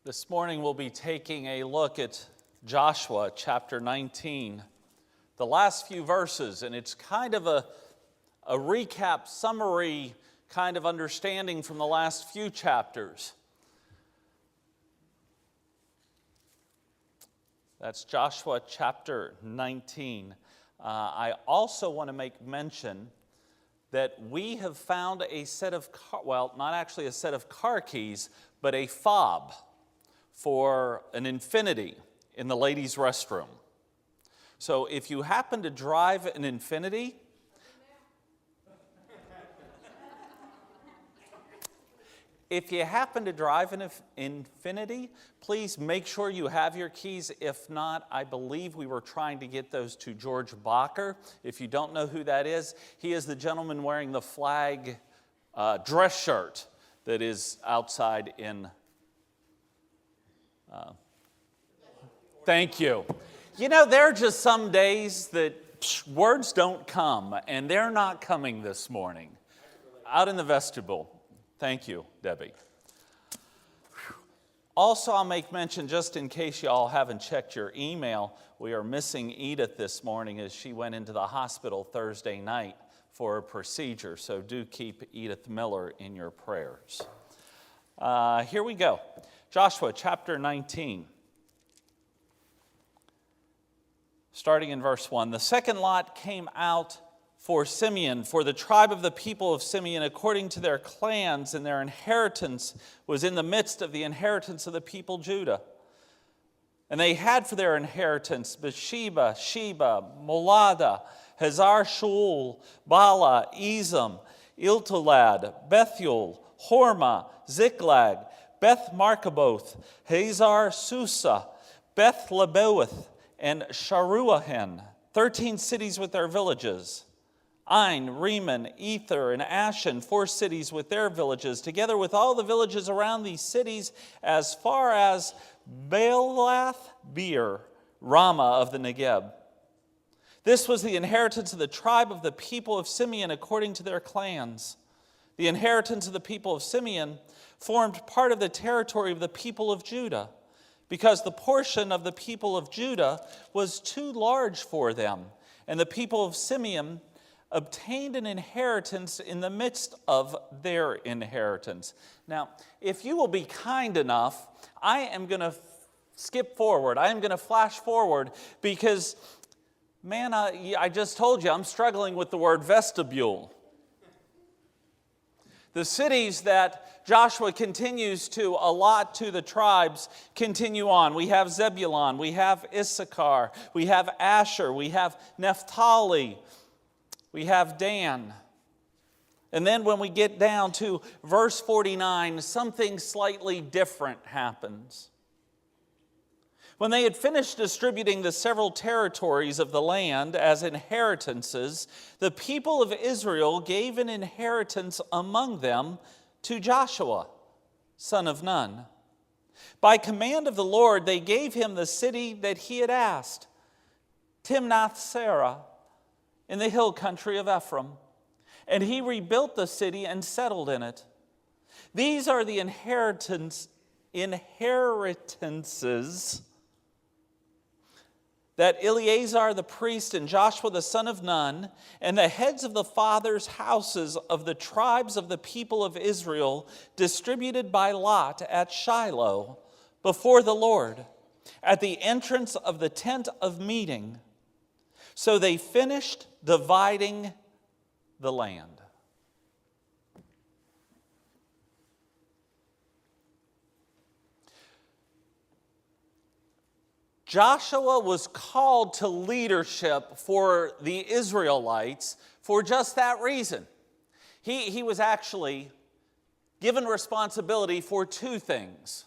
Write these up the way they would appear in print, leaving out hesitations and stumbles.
This morning we'll be taking a look at Joshua chapter 19, the last few verses, and it's kind of a recap, summary kind of understanding from the last few chapters. That's Joshua chapter 19. I also want to make mention that we have found a set of, not actually a set of car keys, but a fob for an Infinity in the ladies' restroom. So if you happen to drive an Infinity, please make sure you have your keys. If not, I believe we were trying to get those to George Bacher. If you don't know who that is, he is the gentleman wearing the flag dress shirt that is outside in... Thank you. You know, there are just some days that words don't come, and they're not coming this morning. Out in the vestibule. Thank you, Debbie. Also, I'll make mention, just in case you all haven't checked your email, we are missing Edith this morning as she went into the hospital Thursday night for a procedure. So do keep Edith Miller in your prayers. Here we go. Joshua chapter 19. Starting in verse 1. The second lot came out for Simeon, for the tribe of the people of Simeon, according to their clans, and their inheritance was in the midst of the inheritance of the people Judah. And they had for their inheritance Beersheba, Sheba, Molada, Hazar Shual, Bala, Ezem, Iltolad, Bethuel, Hormah, Ziklag, Beth Markaboth, Hazar Susa, Beth Lebaoth, and Sharuahen, 13 cities with their villages. Ain, Rimmon, Ether, and Ashan, 4 cities with their villages, together with all the villages around these cities, as far as Baalath Beer, Ramah of the Negeb. This was the inheritance of the tribe of the people of Simeon according to their clans. The inheritance of the people of Simeon formed part of the territory of the people of Judah, because the portion of the people of Judah was too large for them, and the people of Simeon obtained an inheritance in the midst of their inheritance. Now, if you will be kind enough, I am going to skip forward. I am going to flash forward because, man, I just told you I'm struggling with the word vestibule. The cities that Joshua continues to allot to the tribes continue on. We have Zebulun, we have Issachar, we have Asher, we have Naphtali, we have Dan. And then when we get down to verse 49, something slightly different happens. When they had finished distributing the several territories of the land as inheritances, the people of Israel gave an inheritance among them to Joshua, son of Nun. By command of the Lord, they gave him the city that he had asked, Timnath-Serah, in the hill country of Ephraim. And he rebuilt the city and settled in it. These are the inheritances that Eleazar the priest and Joshua the son of Nun and the heads of the fathers' houses of the tribes of the people of Israel distributed by lot at Shiloh before the Lord at the entrance of the tent of meeting. So they finished dividing the land. Joshua was called to leadership for the Israelites for just that reason. He was actually given responsibility for 2 things: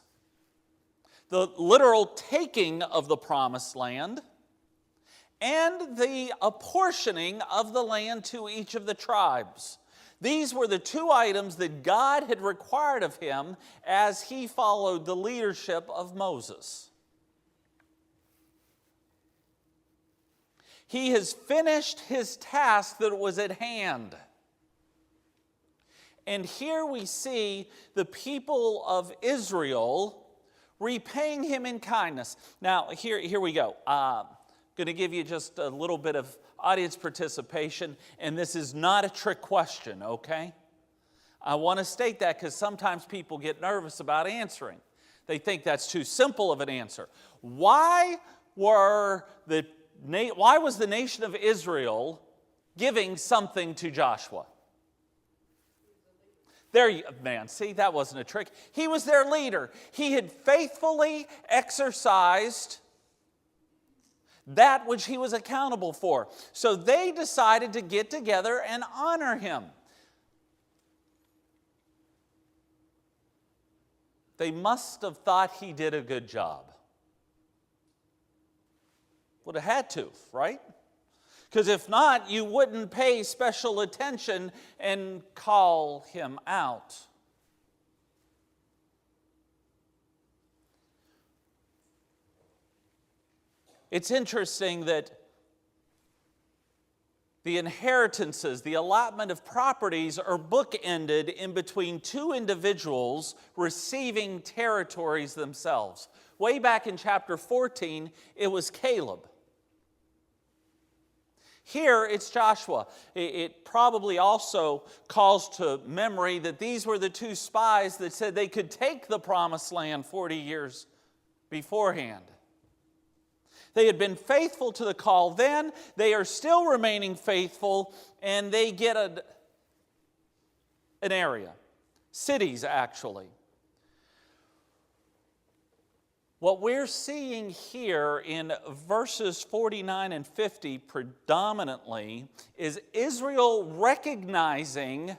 the literal taking of the promised land and the apportioning of the land to each of the tribes. These were the 2 items that God had required of him as he followed the leadership of Moses. He has finished his task that was at hand. And here we see the people of Israel repaying him in kindness. Now, here we go. Going to give you just a little bit of audience participation, and this is not a trick question, okay? I want to state that because sometimes people get nervous about answering. They think that's too simple of an answer. Why was the nation of Israel giving something to Joshua? See, that wasn't a trick. He was their leader. He had faithfully exercised that which he was accountable for. So they decided to get together and honor him. They must have thought he did a good job. Would have had to, right? Because if not, you wouldn't pay special attention and call him out. It's interesting that the inheritances, the allotment of properties are bookended in between two individuals receiving territories themselves. Way back in chapter 14, it was Caleb. Here, it's Joshua. It probably also calls to memory that these were the two spies that said they could take the promised land 40 years beforehand. They had been faithful to the call then. They are still remaining faithful, and they get an area. Cities, actually. What we're seeing here in verses 49 and 50 predominantly is Israel recognizing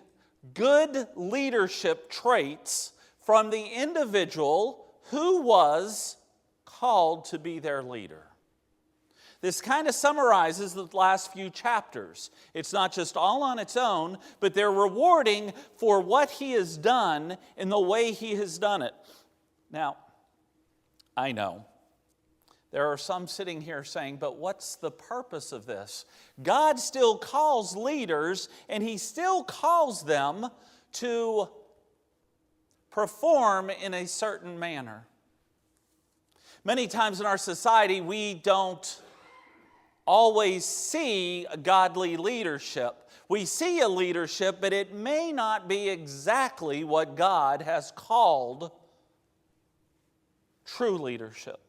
good leadership traits from the individual who was called to be their leader. This kind of summarizes the last few chapters. It's not just all on its own, but they're rewarding for what he has done in the way he has done it. Now, I know there are some sitting here saying, but what's the purpose of this? God still calls leaders, and he still calls them to perform in a certain manner. Many times in our society, we don't always see godly leadership. We see a leadership, but it may not be exactly what God has called true leadership.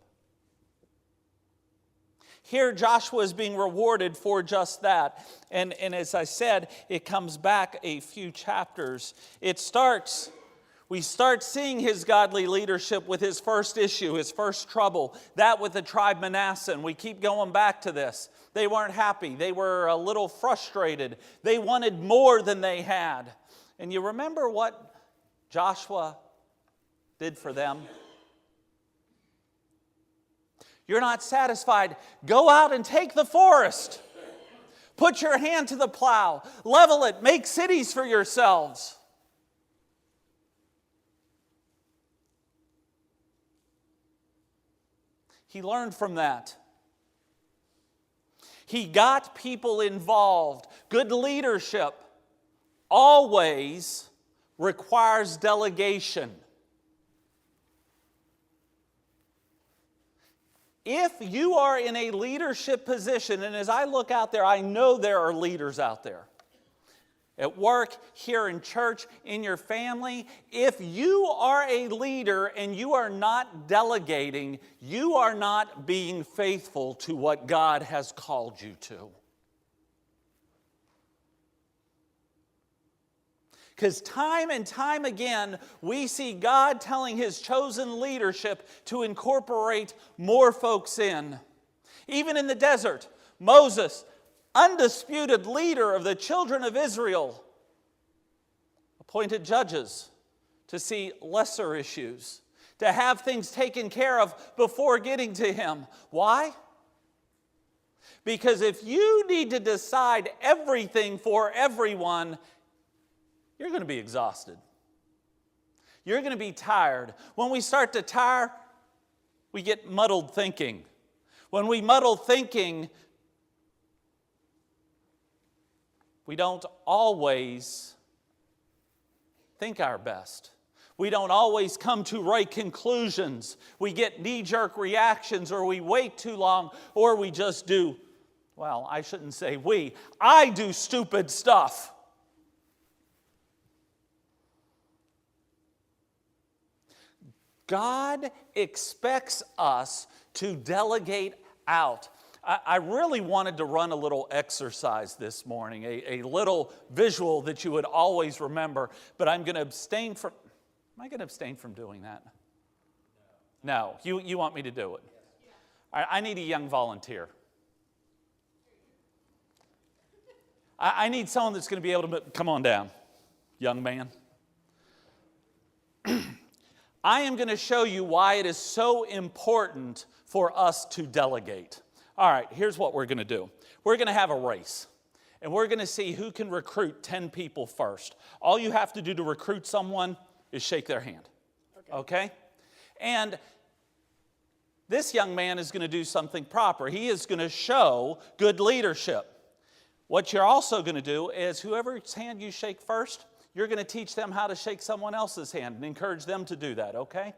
Here, Joshua is being rewarded for just that. And as I said, it comes back a few chapters. We start seeing his godly leadership with his first issue, his first trouble, that with the tribe Manasseh. And we keep going back to this. They weren't happy. They were a little frustrated. They wanted more than they had. And you remember what Joshua did for them? You're not satisfied. Go out and take the forest. Put your hand to the plow. Level it. Make cities for yourselves. He learned from that. He got people involved. Good leadership always requires delegation. If you are in a leadership position, and as I look out there, I know there are leaders out there. At work, here in church, in your family, if you are a leader and you are not delegating, you are not being faithful to what God has called you to. Because time and time again, we see God telling his chosen leadership to incorporate more folks in. Even in the desert, Moses, undisputed leader of the children of Israel, appointed judges to see lesser issues, to have things taken care of before getting to him. Why? Because if you need to decide everything for everyone, you're going to be exhausted. You're going to be tired. When we start to tire, we get muddled thinking. When we muddle thinking, we don't always think our best. We don't always come to right conclusions. We get knee-jerk reactions, or we wait too long, or we just do, well, I shouldn't say we. I do stupid stuff. God expects us to delegate out. I really wanted to run a little exercise this morning, a little visual that you would always remember, but I'm going to abstain from, am I going to abstain from doing that? No. You want me to do it? All right, I need a young volunteer. I need someone that's going to be able to, come on down, young man. I am going to show you why it is so important for us to delegate. All right, here's what we're going to do. We're going to have a race, and we're going to see who can recruit 10 people first. All you have to do to recruit someone is shake their hand, okay? And this young man is going to do something proper. He is going to show good leadership. What you're also going to do is whoever's hand you shake first, you're going to teach them how to shake someone else's hand and encourage them to do that, okay?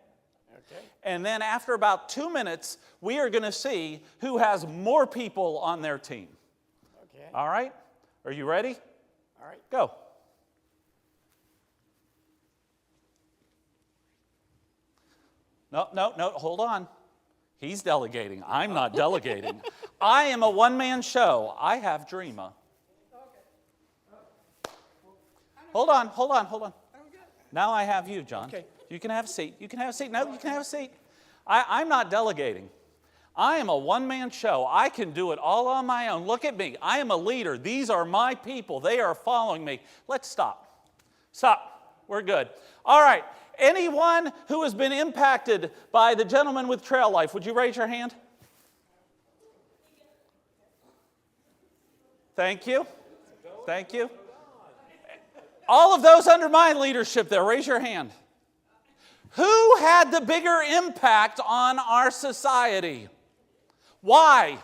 Okay. And then after about 2 minutes, we are going to see who has more people on their team. Okay. All right? Are you ready? All right. Go. No, hold on. He's delegating. I'm not delegating. I am a one-man show. I have Dreama. Hold on. Now I have you, John. Okay. You can have a seat. No, you can have a seat. I'm not delegating. I am a one-man show. I can do it all on my own. Look at me. I am a leader. These are my people. They are following me. Let's stop. Stop. We're good. All right. Anyone who has been impacted by the gentleman with Trail Life, would you raise your hand? Thank you. Thank you. All of those under my leadership there, raise your hand. Who had the bigger impact on our society? Why?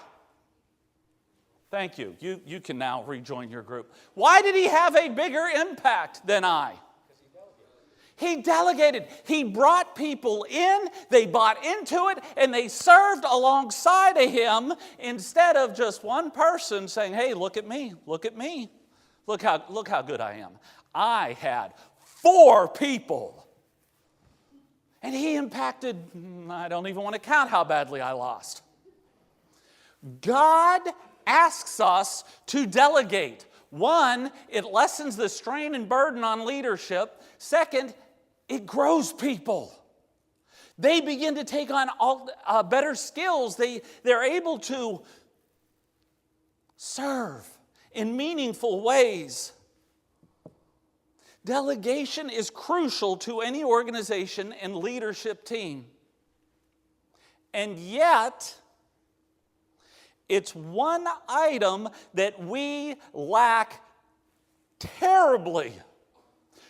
Thank you. You can now rejoin your group. Why did he have a bigger impact than I? He delegated. He brought people in, they bought into it, and they served alongside of him instead of just one person saying, hey, look at me, look at me. Look how good I am. I had 4 people. And he impacted, I don't even want to count how badly I lost. God asks us to delegate. 1, it lessens the strain and burden on leadership. 2, it grows people. They begin to take on better skills. They're able to serve in meaningful ways. Delegation is crucial to any organization and leadership team. And yet, it's one item that we lack terribly.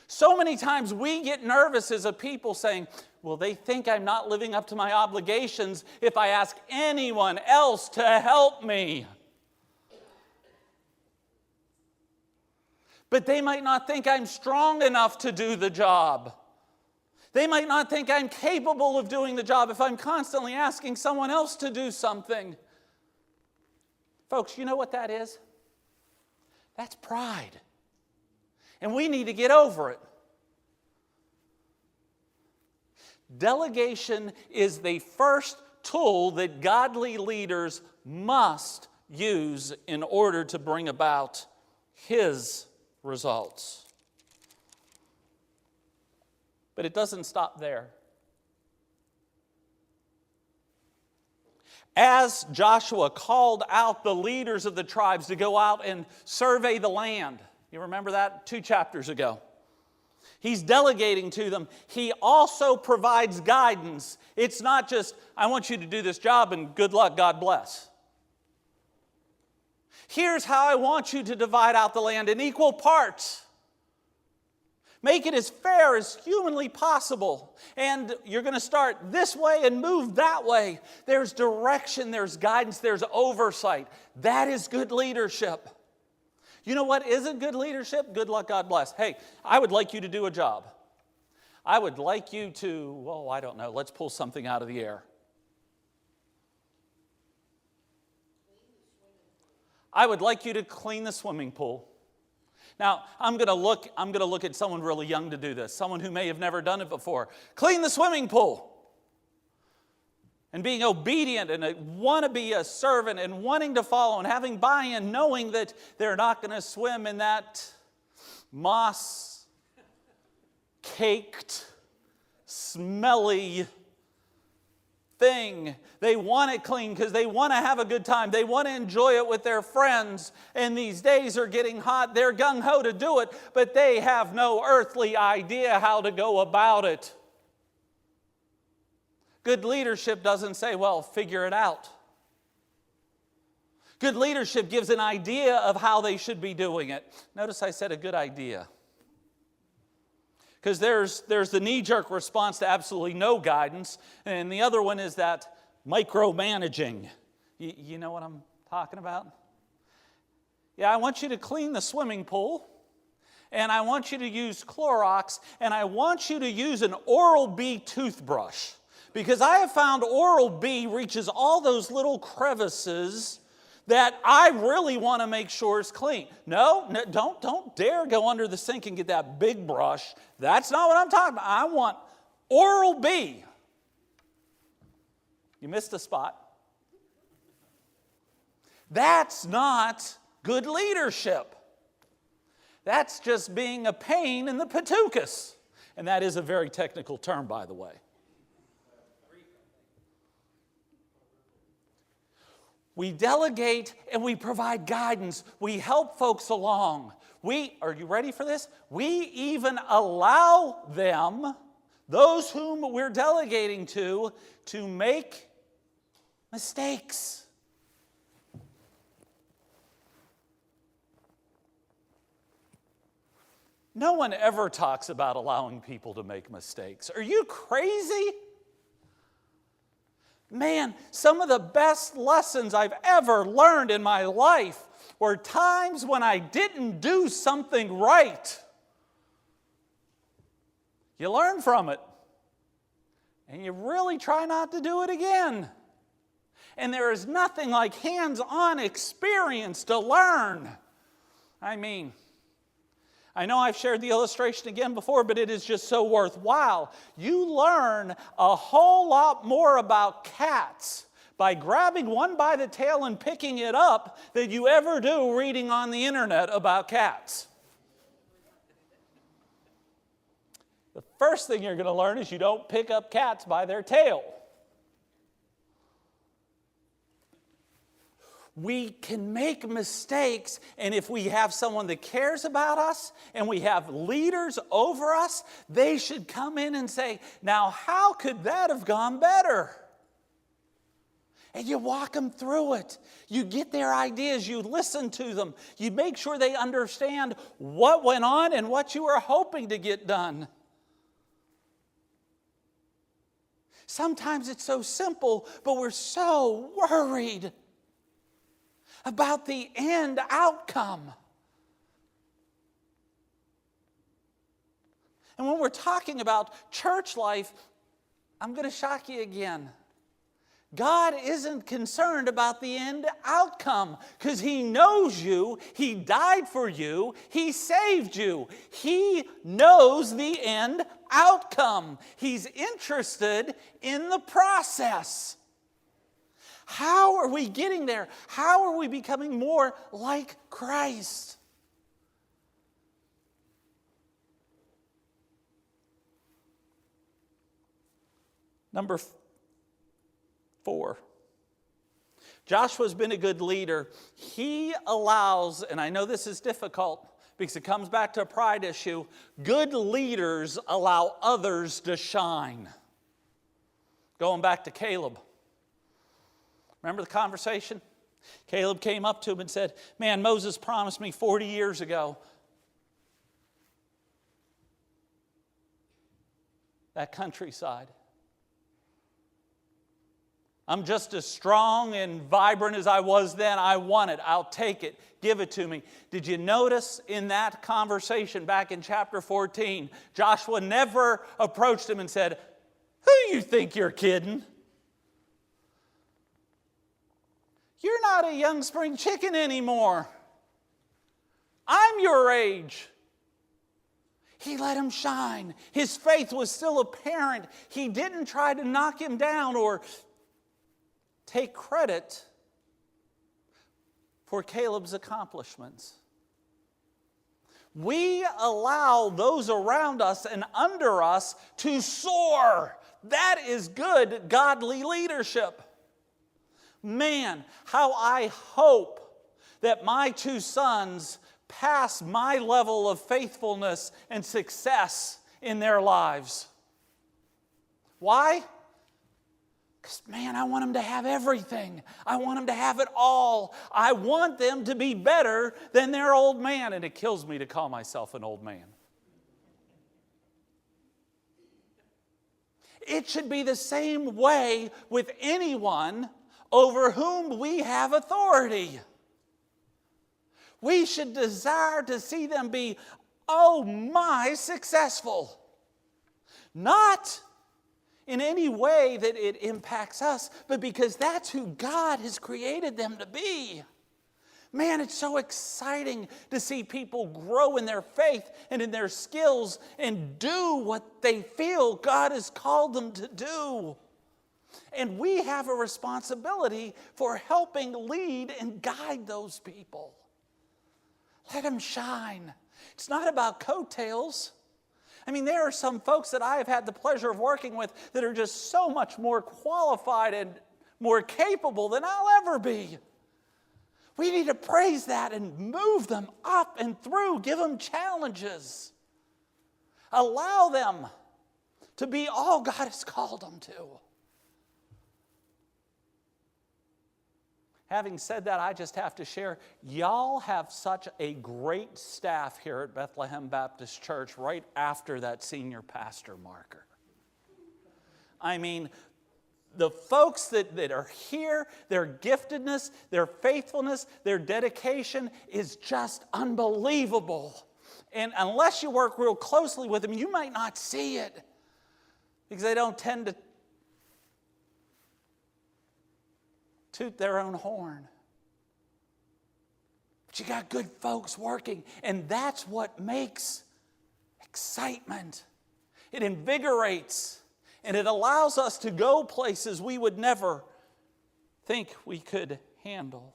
So many times we get nervous as a people saying, well, they think I'm not living up to my obligations if I ask anyone else to help me. But they might not think I'm strong enough to do the job. They might not think I'm capable of doing the job if I'm constantly asking someone else to do something. Folks, you know what that is? That's pride. And we need to get over it. Delegation is the first tool that godly leaders must use in order to bring about His results. But it doesn't stop there. As Joshua called out the leaders of the tribes to go out and survey the land, you remember that 2 chapters ago? He's delegating to them. He also provides guidance. It's not just, I want you to do this job and good luck, God bless. Here's how I want you to divide out the land in equal parts. Make it as fair as humanly possible. And you're going to start this way and move that way. There's direction, there's guidance, there's oversight. That is good leadership. You know what isn't good leadership? Good luck, God bless. Hey, I would like you to do a job. I would like you to, well, I don't know, let's pull something out of the air. I would like you to clean the swimming pool. Now, I'm going to look at someone really young to do this, someone who may have never done it before. Clean the swimming pool. And being obedient and want to be a servant and wanting to follow and having buy-in, knowing that they're not going to swim in that moss-caked, smelly thing. They want it clean because they want to have a good time. They want to enjoy it with their friends. And these days are getting hot. They're gung-ho to do it, but they have no earthly idea how to go about it. Good leadership doesn't say, well, figure it out. Good leadership gives an idea of how they should be doing it. Notice I said a good idea. Because there's the knee-jerk response to absolutely no guidance, and the other one is that micromanaging. You know what I'm talking about? Yeah, I want you to clean the swimming pool, and I want you to use Clorox, and I want you to use an Oral-B toothbrush. Because I have found Oral-B reaches all those little crevices that I really want to make sure is clean. No, don't dare go under the sink and get that big brush. That's not what I'm talking about. I want Oral-B. You missed a spot. That's not good leadership. That's just being a pain in the patookus. And that is a very technical term, by the way. We delegate and we provide guidance. We help folks along. Are you ready for this? We even allow them, those whom we're delegating to make mistakes. No one ever talks about allowing people to make mistakes. Are you crazy? Man, some of the best lessons I've ever learned in my life were times when I didn't do something right. You learn from it, and you really try not to do it again. And there is nothing like hands-on experience to learn. I mean, I know I've shared the illustration again before, but it is just so worthwhile. You learn a whole lot more about cats by grabbing one by the tail and picking it up than you ever do reading on the internet about cats. The first thing you're going to learn is you don't pick up cats by their tail. We can make mistakes, and if we have someone that cares about us and we have leaders over us, they should come in and say, now how could that have gone better? And you walk them through it. You get their ideas, you listen to them, you make sure they understand what went on and what you were hoping to get done. Sometimes it's so simple, but we're so worried about the end outcome. And when we're talking about church life, I'm going to shock you again. God isn't concerned about the end outcome because He knows you, He died for you, He saved you. He knows the end outcome. He's interested in the process. How are we getting there? How are we becoming more like Christ? Number 4. Joshua's been a good leader. He allows, and I know this is difficult because it comes back to a pride issue, good leaders allow others to shine. Going back to Caleb. Remember the conversation? Caleb came up to him and said, man, Moses promised me 40 years ago that countryside. I'm just as strong and vibrant as I was then. I want it. I'll take it. Give it to me. Did you notice in that conversation back in chapter 14, Joshua never approached him and said, "Who do you think you're kidding? You're not a young spring chicken anymore. I'm your age." He let him shine. His faith was still apparent. He didn't try to knock him down or take credit for Caleb's accomplishments. We allow those around us and under us to soar. That is good, godly leadership. Man, how I hope that my two sons pass my level of faithfulness and success in their lives. Why? Because, man, I want them to have everything. I want them to have it all. I want them to be better than their old man. And it kills me to call myself an old man. It should be the same way with anyone over whom we have authority. We should desire to see them be, oh my, successful. Not in any way that it impacts us, but because that's who God has created them to be. Man, it's so exciting to see people grow in their faith and in their skills and do what they feel God has called them to do. And we have a responsibility for helping lead and guide those people. Let them shine. It's not about coattails. I mean, there are some folks that I have had the pleasure of working with that are just so much more qualified and more capable than I'll ever be. We need to praise that and move them up and through. Give them challenges. Allow them to be all God has called them to. Having said that, I just have to share, y'all have such a great staff here at Bethlehem Baptist Church right after that senior pastor marker. I mean, the folks that are here, their giftedness, their faithfulness, their dedication is just unbelievable. And unless you work real closely with them, you might not see it because they don't tend to toot their own horn. But you got good folks working, and that's what makes excitement. It invigorates, and it allows us to go places we would never think we could handle.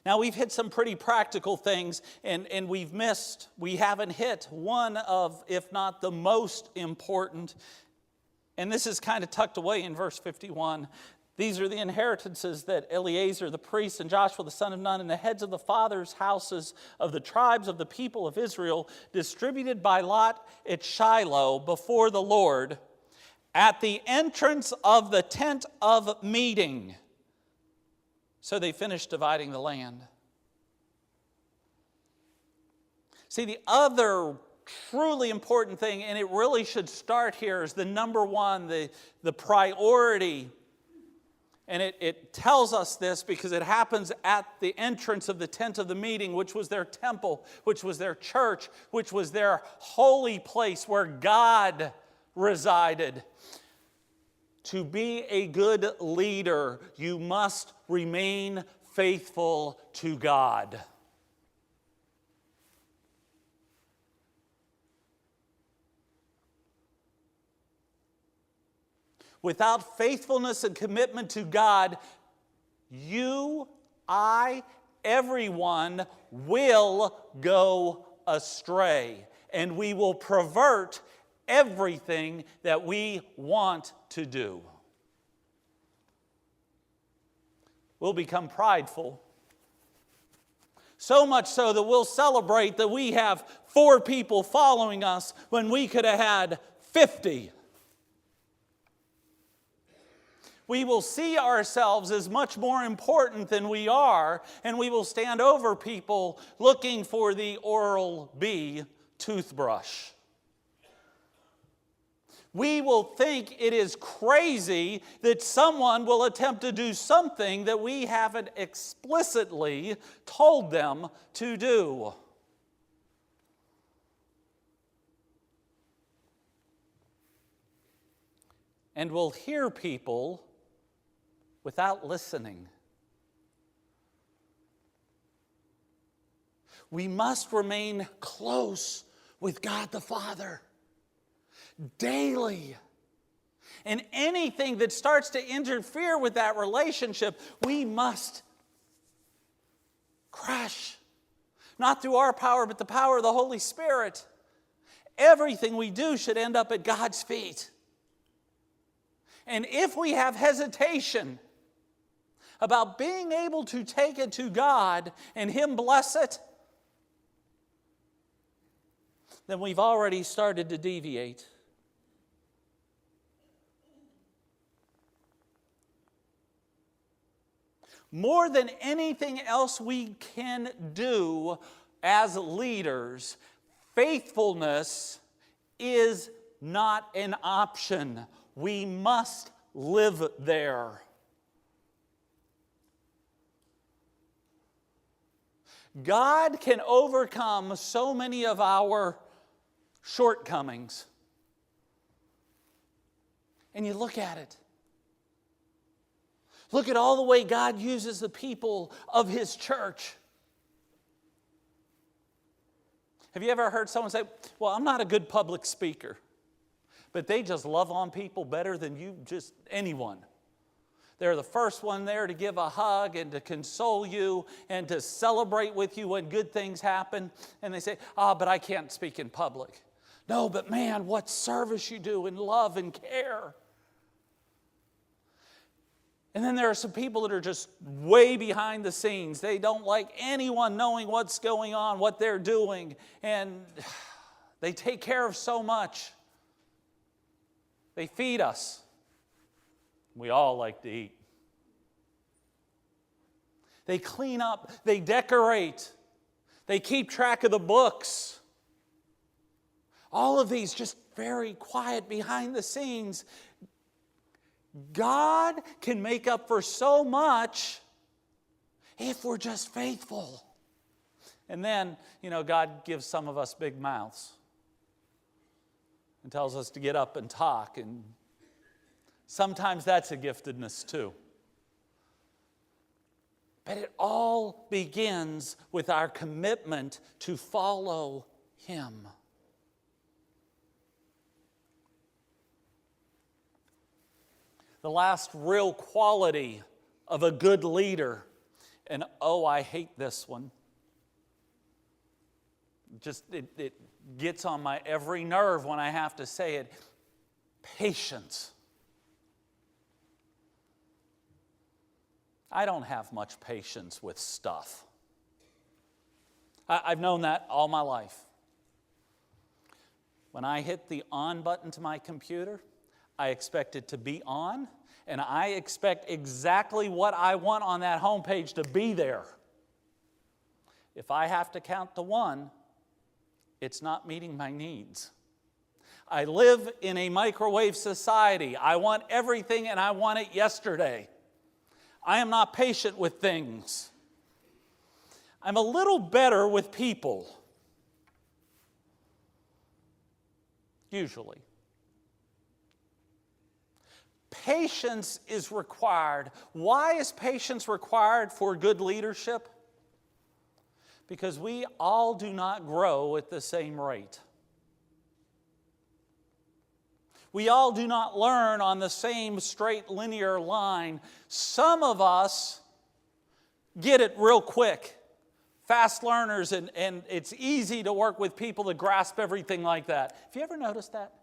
Now, we've hit some pretty practical things, and we haven't hit one of, if not the most important. And this is kind of tucked away in verse 51. These are the inheritances that Eleazar the priest and Joshua the son of Nun and the heads of the fathers' houses of the tribes of the people of Israel distributed by lot at Shiloh before the Lord at the entrance of the tent of meeting. So they finished dividing the land. See, the other truly important thing, and it really should start here, is the number one, the priority. And it tells us this because it happens at the entrance of the tent of the meeting, which was their temple, which was their church, which was their holy place where God resided. To be a good leader, you must remain faithful to God. Without faithfulness and commitment to God, you, I, everyone will go astray. And we will pervert everything that we want to do. We'll become prideful. So much so that we'll celebrate that we have 4 people following us when we could have had 50. We will see ourselves as much more important than we are, and we will stand over people looking for the Oral-B toothbrush. We will think it is crazy that someone will attempt to do something that we haven't explicitly told them to do. And we'll hear people without listening. We must remain close with God the Father daily. And anything that starts to interfere with that relationship, we must crush. Not through our power, but the power of the Holy Spirit. Everything we do should end up at God's feet. And if we have hesitation about being able to take it to God and Him bless it, then we've already started to deviate. More than anything else we can do as leaders, faithfulness is not an option. We must live there. God can overcome so many of our shortcomings. And you look at it. Look at all the way God uses the people of His church. Have you ever heard someone say, well, I'm not a good public speaker, but they just love on people better than just anyone. They're the first one there to give a hug and to console you and to celebrate with you when good things happen. And they say, but I can't speak in public. No, but man, what service you do in love and care. And then there are some people that are just way behind the scenes. They don't like anyone knowing what's going on, what they're doing. And they take care of so much. They feed us. We all like to eat. They clean up. They decorate. They keep track of the books. All of these just very quiet behind the scenes. God can make up for so much if we're just faithful. And then, God gives some of us big mouths and tells us to get up and talk. And sometimes that's a giftedness too. But it all begins with our commitment to follow Him. The last real quality of a good leader, and I hate this one. It gets on my every nerve when I have to say it. Patience. I don't have much patience with stuff. I've known that all my life. When I hit the on button to my computer, I expect it to be on, and I expect exactly what I want on that homepage to be there. If I have to count to one, it's not meeting my needs. I live in a microwave society. I want everything and I want it yesterday. I am not patient with things. I'm a little better with people. Usually. Patience is required. Why is patience required for good leadership? Because we all do not grow at the same rate. We all do not learn on the same straight linear line. Some of us get it real quick. Fast learners, and it's easy to work with people that grasp everything like that. Have you ever noticed that?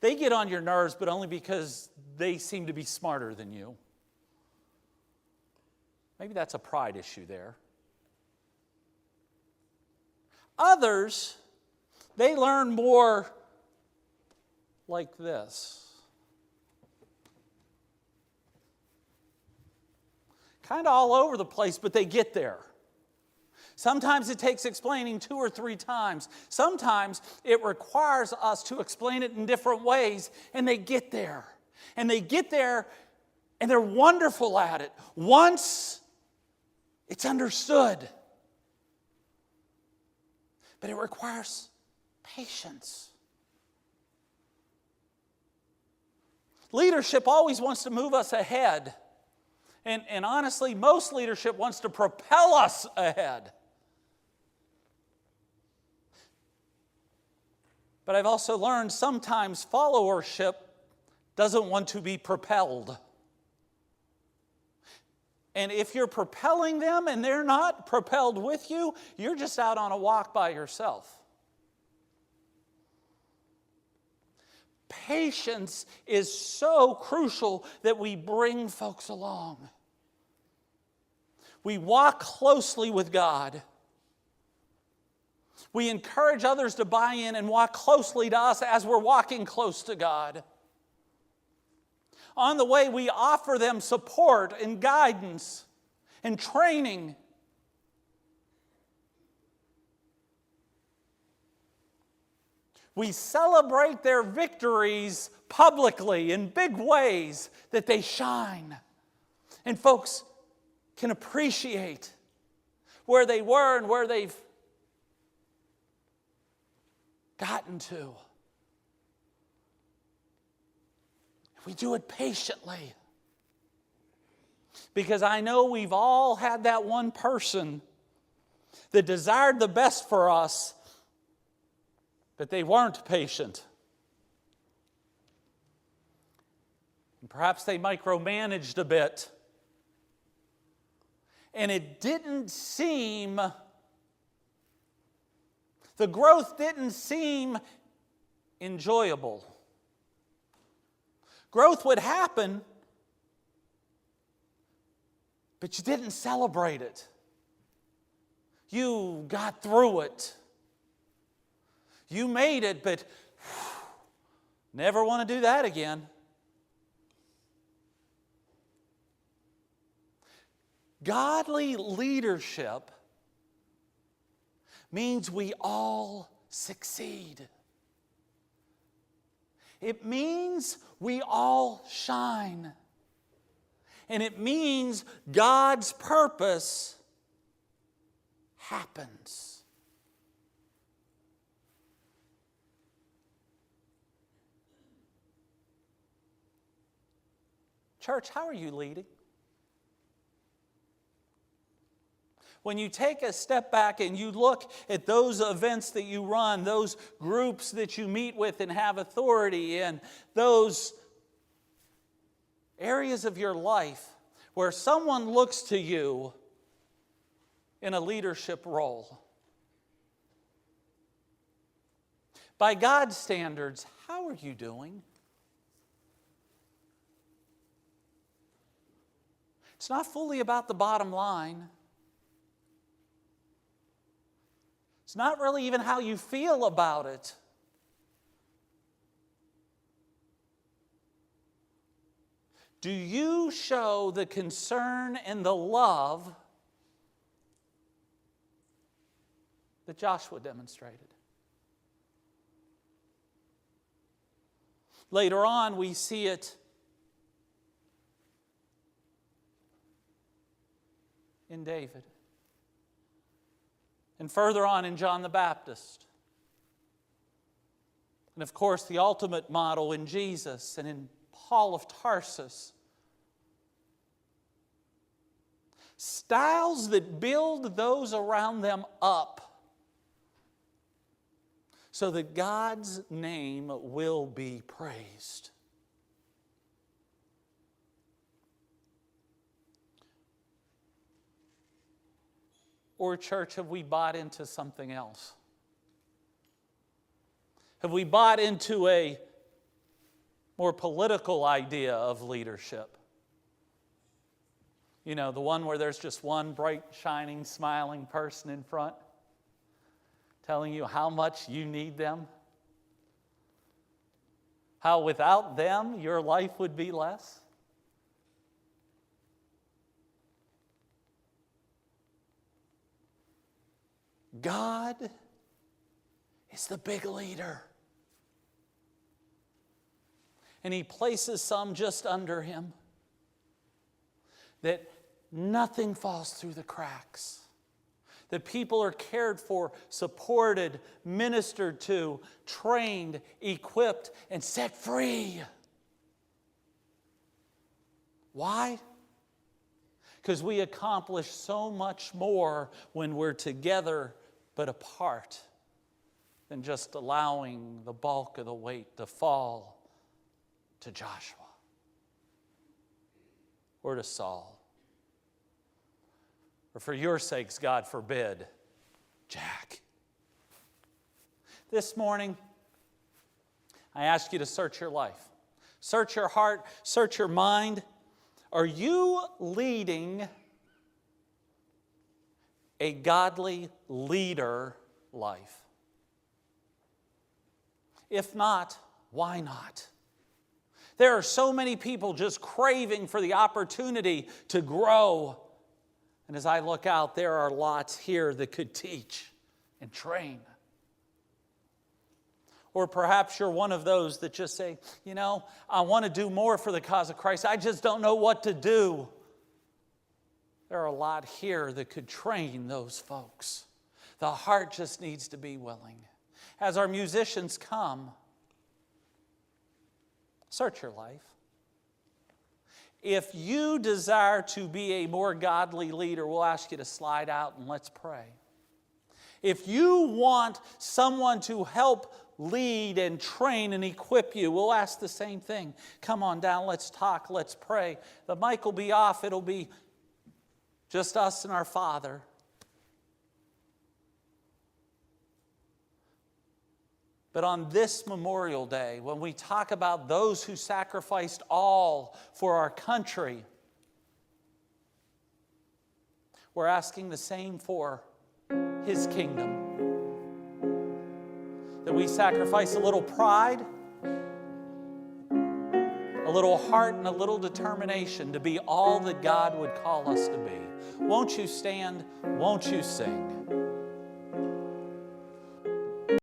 They get on your nerves, but only because they seem to be smarter than you. Maybe that's a pride issue there. Others, they learn more like this. Kind of all over the place, but they get there. Sometimes it takes explaining 2 or 3 times. Sometimes it requires us to explain it in different ways, and they get there. And they get there, and they're wonderful at it once it's understood. But it requires patience. Leadership always wants to move us ahead. And honestly, most leadership wants to propel us ahead. But I've also learned sometimes followership doesn't want to be propelled. And if you're propelling them and they're not propelled with you, you're just out on a walk by yourself. Patience is so crucial that we bring folks along. We walk closely with God. We encourage others to buy in and walk closely to us as we're walking close to God. On the way, we offer them support and guidance and training. We celebrate their victories publicly in big ways that they shine. And folks can appreciate where they were and where they've gotten to. We do it patiently. Because I know we've all had that one person that desired the best for us, but they weren't patient. And perhaps they micromanaged a bit. And it didn't seem, the growth didn't seem enjoyable. Growth would happen, but you didn't celebrate it. You got through it. You made it, but never want to do that again. Godly leadership means we all succeed. It means we all shine. And it means God's purpose happens. Church, how are you leading? When you take a step back and you look at those events that you run, those groups that you meet with and have authority in, those areas of your life where someone looks to you in a leadership role. By God's standards, how are you doing? It's not fully about the bottom line. It's not really even how you feel about it. Do you show the concern and the love that Joshua demonstrated? Later on, we see it in David. And further on in John the Baptist. And of course, the ultimate model in Jesus and in Paul of Tarsus. Styles that build those around them up so that God's name will be praised. Or, church, have we bought into something else? Have we bought into a more political idea of leadership? You know, the one where there's just one bright, shining, smiling person in front telling you how much you need them? How without them your life would be less? God is the big leader. And He places some just under Him, that nothing falls through the cracks. That people are cared for, supported, ministered to, trained, equipped, and set free. Why? Because we accomplish so much more when we're together but apart than just allowing the bulk of the weight to fall to Joshua or to Saul. Or for your sakes, God forbid, Jack. This morning, I ask you to search your life. Search your heart, search your mind. Are you leading a godly leader life? If not, why not? There are so many people just craving for the opportunity to grow. And as I look out, there are lots here that could teach and train. Or perhaps you're one of those that just say, I want to do more for the cause of Christ. I just don't know what to do. There are a lot here that could train those folks. The heart just needs to be willing. As our musicians come, search your life. If you desire to be a more godly leader, we'll ask you to slide out and let's pray. If you want someone to help lead and train and equip you, we'll ask the same thing. Come on down, let's talk, let's pray. The mic will be off, it'll be just us and our Father. But on this Memorial Day, when we talk about those who sacrificed all for our country, we're asking the same for His kingdom. That we sacrifice a little pride, a little heart, and a little determination to be all that God would call us to be. Won't you stand? Won't you sing?